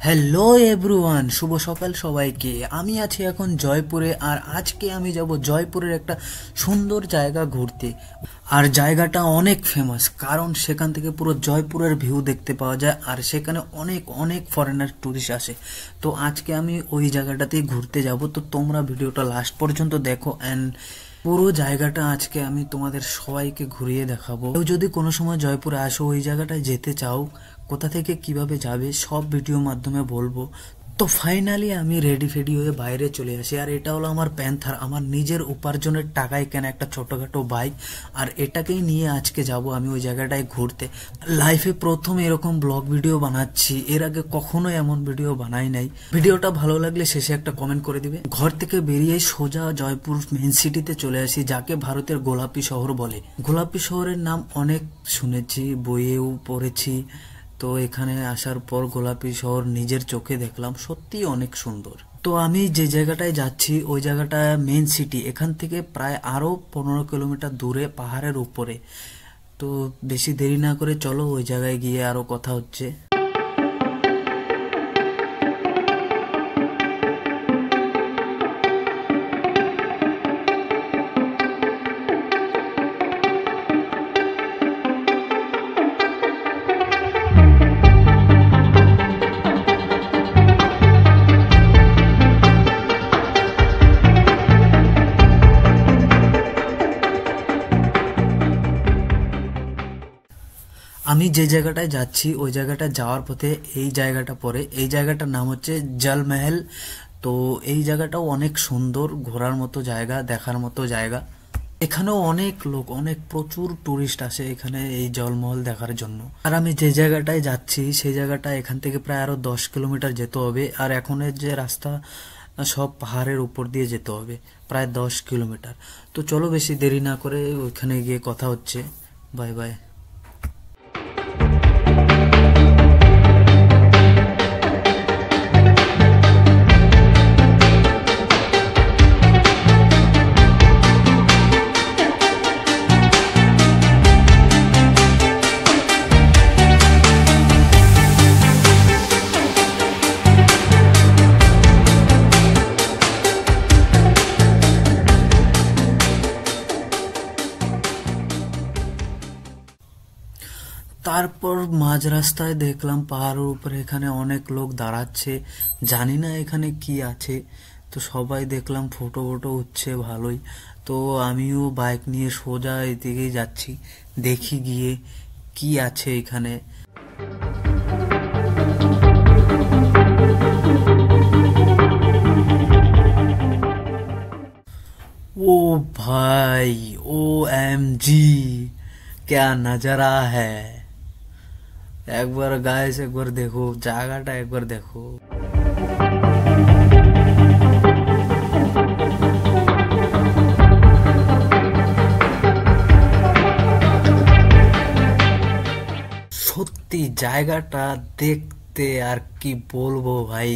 Hello everyone, শুভ সকাল সবাইকে। আমি আছি এখন জয়পুরে, আর আজকে আমি যাব জয়পুরের একটা সুন্দর জায়গা ঘুরতে। আর জায়গাটা অনেক ফেমাস, কারণ সেখান থেকে পুরো জয়পুরের ভিউ দেখতে পাওয়া যায়, আর সেখানে অনেক অনেক ফরেনার টুরিস্ট আসে। তো আজকে আমি ওই জায়গাটাতেই ঘুরতে যাব। তো তোমরা ভিডিওটা লাস্ট পর্যন্ত দেখো, অ্যান্ড পুরো জায়গাটা আজকে আমি তোমাদের সবাইকে ঘুরিয়ে দেখাবো। কেউ যদি কোনো সময় জয়পুরে আসো, ওই জায়গাটায় যেতে চাও, কোথা থেকে কিভাবে যাবে সব ভিডিওর মাধ্যমে বলবো। তো ফাইনালি আমি রেডি ফেডি হয়ে বাইরে চলে আসি। আর এটা হলো আমার প্যান্থার, আমার নিজের উপার্জনের টাকায় কেনা একটা ছোটখাটো বাইক। আর এটাকেই নিয়ে আজকে যাব আমি ওই জায়গাটায় ঘুরতে। লাইফে প্রথম এরকম ব্লগ ভিডিও বানাচ্ছি, এর আগে কখনো এমন ভিডিও বানাই নাই। ভিডিওটা ভালো লাগলে শেষে একটা কমেন্ট করে দিবে। ঘর থেকে বেরিয়ে সোজা জয়পুর মেন সিটিতে চলে আসি, যাকে ভারতের গোলাপি শহর বলে। গোলাপি শহরের নাম অনেক শুনেছি, বইয়েও পড়েছি। তো এখানে আসার পর গোলাপি শহর নিজের চোখে দেখলাম, সত্যি অনেক সুন্দর। তো আমি যে জায়গাটায় যাচ্ছি ওই জায়গাটা মেন সিটি, এখান থেকে প্রায় আরো 15 কিলোমিটার দূরে পাহাড়ের উপরে। তো বেশি দেরি না করে চলো ওই জায়গায় গিয়ে আরো কথা হচ্ছে। আমি যে জায়গাটায় যাচ্ছি ওই জায়গাটা যাওয়ার পথে এই জায়গাটা পড়ে। এই জায়গাটার নাম হচ্ছে জলমহল। তো এই জায়গাটাও অনেক সুন্দর, ঘোরার মতো জায়গা, দেখার মতো জায়গা। এখানেও অনেক লোক, অনেক প্রচুর টুরিস্ট আসে এখানে এই জলমহল দেখার জন্য। আর আমি যে জায়গাটায় যাচ্ছি সেই জায়গাটা এখান থেকে প্রায় আরো 10 কিলোমিটার যেতে হবে। আর এখনের যে রাস্তা সব পাহাড়ের উপর দিয়ে যেতে হবে, প্রায় 10 কিলোমিটার। তো চলো বেশি দেরি না করে ওইখানে গিয়ে কথা হচ্ছে। Bye bye. তারপর মাঝ রাস্তায় দেখলাম পাহাড়ের উপরে এখানে অনেক লোক দাঁড়াচ্ছে, জানি না এখানে কি আছে। তো সবাই দেখলাম ফটো ফটো উঠছে ভালোই। তো আমিও বাইক নিয়ে সোজা এদিকেই যাচ্ছি, দেখি গিয়ে কি আছে এখানে। ओ भाई, OMG, क्या नजारा है। একবার গাইস, একবার দেখো জায়গাটা, একবার দেখো। সত্যি জায়গাটা দেখতে আর কি বলবো ভাই,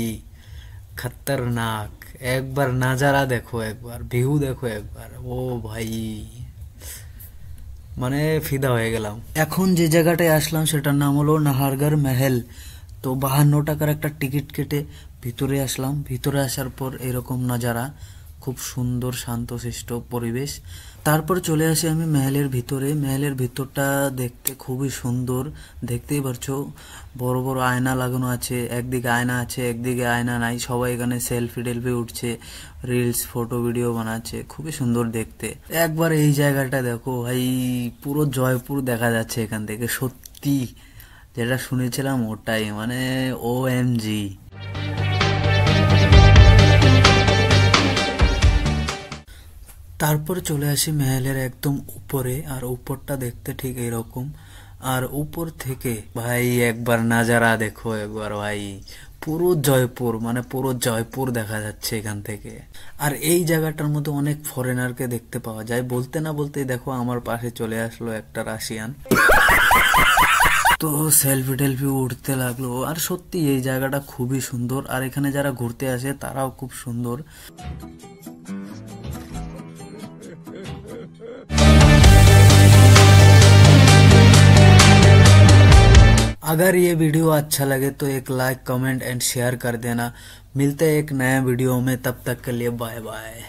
খতরনাক। একবার নাজারা দেখো, একবার ভিউ দেখো একবার, ও ভাই, মানে ফিদা হয়ে গেলাম। এখন যে জায়গাটায় আসলাম সেটার নাম হলো নাহারগড় মহল। তো 52 টাকার একটা টিকিট কেটে ভিতরে আসলাম। ভিতরে আসার পর এরকম নজারা, খুব সুন্দর শান্তশিষ্ট পরিবেশ। তারপর চলে আসি আমি মহলের ভিতরে। মহলের ভিতরটা দেখতে খুবই সুন্দর, দেখতেই পারছো। বড় বড় আয়না লাগানো আছে, একদিকে আয়না আছে একদিকে আয়না নাই। সবাই এখানে সেলফি টেলফি উঠছে, রিলস ফটো ভিডিও বানাচ্ছে, খুবই সুন্দর দেখতে। একবার এই জায়গাটা দেখো ভাই, পুরো জয়পুর দেখা যাচ্ছে এখান থেকে। সত্যি যেটা শুনেছিলাম ওটাই, মানে OMG। তারপর চলে আসি মহলের একদম উপরে, আর উপরটা দেখতে ঠিক এরকম। আর উপর থেকে ভাই একবার নাজারা দেখো একবার ভাই, পুরো জয়পুর, মানে পুরো জয়পুর দেখা যাচ্ছে এখান থেকে। আর এই জায়গাটার মধ্যে অনেক ফরেনারকে দেখতে পাওয়া যায়। বলতে না বলতেই দেখো আমার পাশে চলে আসলো একটা রাশিয়ান। তো সেলফি টেলফি উঠতে লাগলো। আর সত্যি এই জায়গাটা খুবই সুন্দর, আর এখানে যারা ঘুরতে আসে তারাও খুব সুন্দর। अगर ये वीडियो अच्छा लगे तो एक लाइक, कमेंट एंड शेयर कर देना। मिलते हैं एक नया वीडियो में, तब तक के लिए बाय बाय।